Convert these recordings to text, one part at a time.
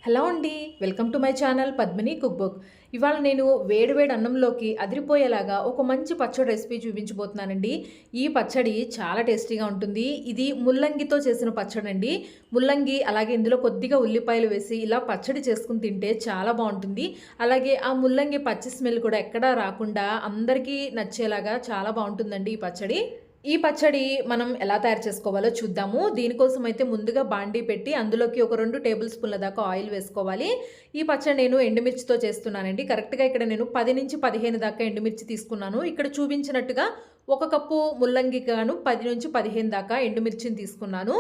Hello అండి. Welcome to my channel Padmini cook book. ఇవాళ నేను వేడి వేడి అన్నంలోకి అదిరిపోయేలాగా ఒక మంచి పచ్చడి రెసిపీ చూపించబోతున్నానండి. ఈ పచ్చడి చాలా టేస్టీగా ఉంటుంది. ఇది ముల్లంగితో చేసిన పచ్చడండి. ముల్లంగి అలాగే ఇందులో కొద్దిగా ఉల్లిపాయలు వేసి ఇలా పచ్చడి చేసుకుని తింటే చాలా బాగుంటుంది. అలాగే ఆ ముల్లంగి పచ్చి స్మెల్ కూడా ఎక్కడా రాకుండా అందరికీ నచ్చేలాగా చాలా బాగుంటుందండి ఈ పచ్చడి. ఈ పచ్చడి మనం ఎలా తయారు చేసుకోవాలో చూద్దాము. దీనికోసం అయితే ముందుగా బాండీ పెట్టి అందులోకి ఒక 2 టేబుల్ స్పూన్ల దాకా ఆయిల్ వేసుకోవాలి. ఈ పచ్చడి నేను ఎండుమిర్చితో చేస్తున్నానండి. కరెక్ట్‌గా ఇక్కడ నేను 10 నుంచి 15 దాకా ఎండుమిర్చి తీసుకున్నాను. ఇక్కడ చూపించినట్టుగా ఒక కప్పు ముల్లంగికి గాను 10 నుంచి 15 దాకా ఎండుమిర్చిని తీసుకున్నాను.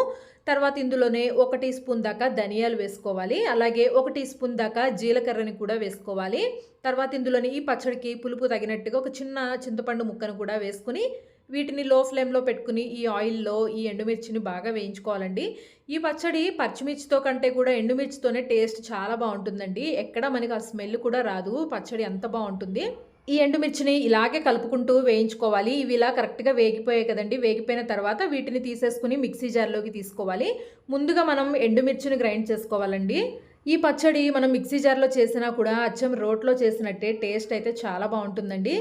తర్వాత ఇందులోనే 1 టీ స్పూన్ దాకా ధనియాలు వేసుకోవాలి. అలాగే 1 టీ స్పూన్ దాకా జీలకర్రని కూడా వేసుకోవాలి. తర్వాత ఇందులోని ఈ పచ్చడికి పులుపు తగినట్టుగా ఒక చిన్న చింతపండు ముక్కను కూడా వేసుకొని వీటిని లో ఫ్లేమ్‌లో పెట్టుకుని ఈ ఆయిల్‌లో ఈ ఎండుమిర్చిని బాగా వేయించుకోవాలండి. ఈ పచ్చడి పచ్చిమిర్చితో కంటే కూడా ఎండుమిర్చితోనే టేస్ట్ చాలా బావుంటుందండి. ఎక్కడ మనకి ఆ స్మెల్ కూడా రాదు. పచ్చడి అంత బావుంటుంది. ఈ ఎండుమిర్చిని ఇలాగే కలుపుకుంటూ వేయించుకోవాలి. ఇవి ఇలా కరెక్ట్‌గా వేగిపోయాయి కదండీ! వేగిపోయిన తర్వాత వీటిని తీసేసుకొని మిక్సీ జార్‌లోకి తీసుకోవాలి. ముందుగా మనం ఎండుమిర్చిని గ్రైండ్ చేసుకోవాలండి. ఈ పచ్చడి మనం మిక్సీ జార్‌లో చేసినా కూడా అచ్చం రోట్లో చేసినట్టే టేస్ట్ అయితే చాలా బావుంటుందండి.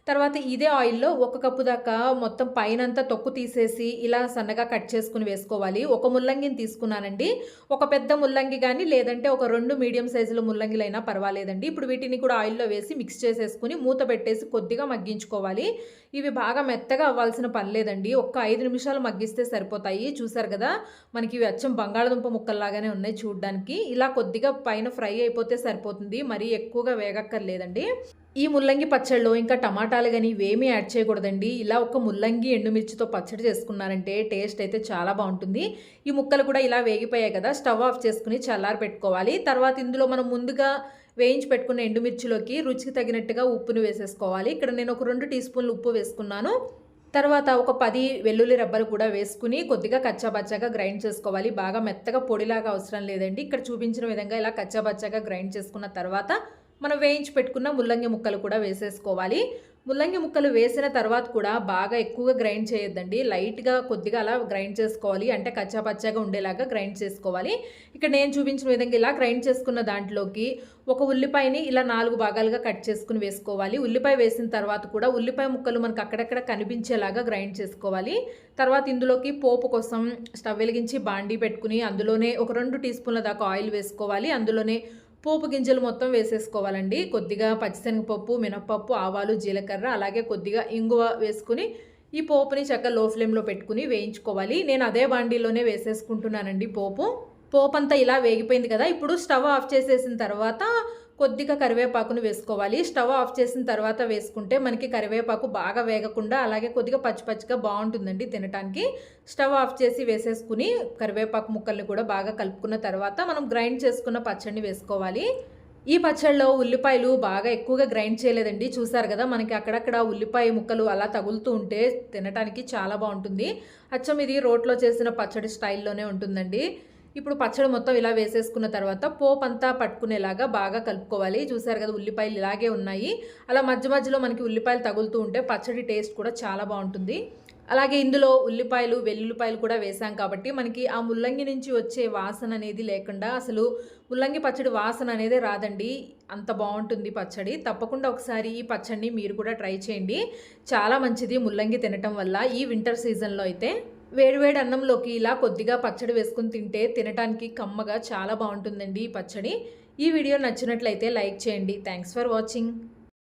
తర్వాత ఇదే ఆయిల్‌లో ఒక కప్పు దాకా మొత్తం పైనంతా తొక్కు తీసేసి ఇలా సన్నగా కట్ చేసుకొని వేసుకోవాలి. ఒక ముల్లంగిని తీసుకున్నానండి. ఒక పెద్ద ముల్లంగి గానీ లేదంటే ఒక 2 మీడియం సైజుల ముల్లంగిలైనా పర్వాలేదండి. ఇప్పుడు వీటిని కూడా ఆయిల్‌లో వేసి మిక్స్ చేసేసుకొని మూత పెట్టేసి కొద్దిగా మగ్గించుకోవాలి. ఇవి బాగా మెత్తగా అవ్వాల్సిన పని లేదండి. ఒక్క 5 నిమిషాలు మగ్గిస్తే సరిపోతాయి. చూసారు కదా! మనకి ఇవి అచ్చం బంగాళదుంప ముక్కల్లాగానే ఉన్నాయి చూడ్డానికి. ఇలా కొద్దిగా పైన ఫ్రై అయిపోతే సరిపోతుంది. మరీ ఎక్కువగా వేగక్కర్లేదండి. ఈ ముల్లంగి పచ్చడిలో ఇంకా టమాటాలు గాని ఇవేమీ యాడ్ చేయకూడదండి. ఇలా ఒక ముల్లంగి ఎండుమిర్చితో పచ్చడి చేసుకున్నారంటే టేస్ట్ అయితే చాలా బాగుంటుంది. ఈ ముక్కలు కూడా ఇలా వేగిపోయాయి కదా! స్టవ్ ఆఫ్ చేసుకుని చల్లారి పెట్టుకోవాలి. తర్వాత ఇందులో మనం ముందుగా వేయించి పెట్టుకున్న ఎండుమిర్చిలోకి రుచికి తగినట్టుగా ఉప్పును వేసేసుకోవాలి. ఇక్కడ నేను ఒక 2 టీ స్పూన్లు ఉప్పు వేసుకున్నాను. తర్వాత ఒక 10 వెల్లుల్లి రెబ్బలు కూడా వేసుకుని కొద్దిగా కచ్చాబచ్చాగా గ్రైండ్ చేసుకోవాలి. బాగా మెత్తగా పొడిలాగా అవసరం లేదండి. ఇక్కడ చూపించిన విధంగా ఇలా కచ్చాబచ్చాగా గ్రైండ్ చేసుకున్న తర్వాత మనం వేయించి పెట్టుకున్న ముల్లంగి ముక్కలు కూడా వేసేసుకోవాలి. ముల్లంగి ముక్కలు వేసిన తర్వాత కూడా బాగా ఎక్కువగా గ్రైండ్ చేయొద్దండి. లైట్‌గా కొద్దిగా అలా గ్రైండ్ చేసుకోవాలి. అంటే కచ్చాపచ్చాగా ఉండేలాగా గ్రైండ్ చేసుకోవాలి. ఇక్కడ నేను చూపించిన విధంగా ఇలా గ్రైండ్ చేసుకున్న దాంట్లోకి ఒక ఉల్లిపాయని ఇలా 4 భాగాలుగా కట్ చేసుకుని వేసుకోవాలి. ఉల్లిపాయ వేసిన తర్వాత కూడా ఉల్లిపాయ ముక్కలు మనకు అక్కడక్కడ కనిపించేలాగా గ్రైండ్ చేసుకోవాలి. తర్వాత ఇందులోకి పోపు కోసం స్టవ్ వెలిగించి బాండీ పెట్టుకుని అందులోనే ఒక 2 టీ స్పూన్ల దాకా ఆయిల్ వేసుకోవాలి. అందులోనే పోపు గింజలు మొత్తం వేసేసుకోవాలండి. కొద్దిగా పచ్చిశనగపప్పు, మినపప్పు, ఆవాలు, జీలకర్ర అలాగే కొద్దిగా ఇంగువ వేసుకుని ఈ పోపుని చక్కగా లో ఫ్లేమ్‌లో పెట్టుకుని వేయించుకోవాలి. నేను అదే బాండీలోనే వేసేసుకుంటున్నానండి పోపు. పోపంతా ఇలా వేగిపోయింది కదా! ఇప్పుడు స్టవ్ ఆఫ్ చేసేసిన తర్వాత కొద్దిగా కరివేపాకును వేసుకోవాలి. స్టవ్ ఆఫ్ చేసిన తర్వాత వేసుకుంటే మనకి కరివేపాకు బాగా వేగకుండా అలాగే కొద్దిగా పచ్చి పచ్చిగా బాగుంటుందండి తినటానికి. స్టవ్ ఆఫ్ చేసి వేసేసుకుని కరివేపాకు ముక్కల్ని కూడా బాగా కలుపుకున్న తర్వాత మనం గ్రైండ్ చేసుకున్న పచ్చడిని వేసుకోవాలి. ఈ పచ్చడిలో ఉల్లిపాయలు బాగా ఎక్కువగా గ్రైండ్ చేయలేదండి. చూసారు కదా! మనకి అక్కడక్కడ ఉల్లిపాయ ముక్కలు అలా తగులుతూ ఉంటే తినటానికి చాలా బాగుంటుంది. అచ్చం ఇది రోట్లో చేసిన పచ్చడి స్టైల్‌లోనే ఉంటుందండి. ఇప్పుడు పచ్చడి మొత్తం ఇలా వేసేసుకున్న తర్వాత పోపంతా పట్టుకునేలాగా బాగా కలుపుకోవాలి. చూసారు కదా! ఉల్లిపాయలు ఇలాగే ఉన్నాయి. అలా మధ్య మధ్యలో మనకి ఉల్లిపాయలు తగులుతూ ఉంటే పచ్చడి టేస్ట్ కూడా చాలా బాగుంటుంది. అలాగే ఇందులో ఉల్లిపాయలు, వెల్లుల్లిపాయలు కూడా వేసాం కాబట్టి మనకి ఆ ముల్లంగి నుంచి వచ్చే వాసన అనేది లేకుండా అసలు ముల్లంగి పచ్చడి వాసన అనేది రాదండి. అంత బాగుంటుంది పచ్చడి. తప్పకుండా ఒకసారి ఈ పచ్చడిని మీరు కూడా ట్రై చేయండి. చాలా మంచిది ముల్లంగి తినటం వల్ల ఈ వింటర్ సీజన్‌లో అయితే. వేడి వేడి అన్నంలోకి ఇలా కొద్దిగా పచ్చడి వేసుకుని తింటే తినటానికి కమ్మగా చాలా బాగుంటుందండి ఈ పచ్చడి. ఈ వీడియో నచ్చినట్లయితే లైక్ చేయండి. Thanks for watching.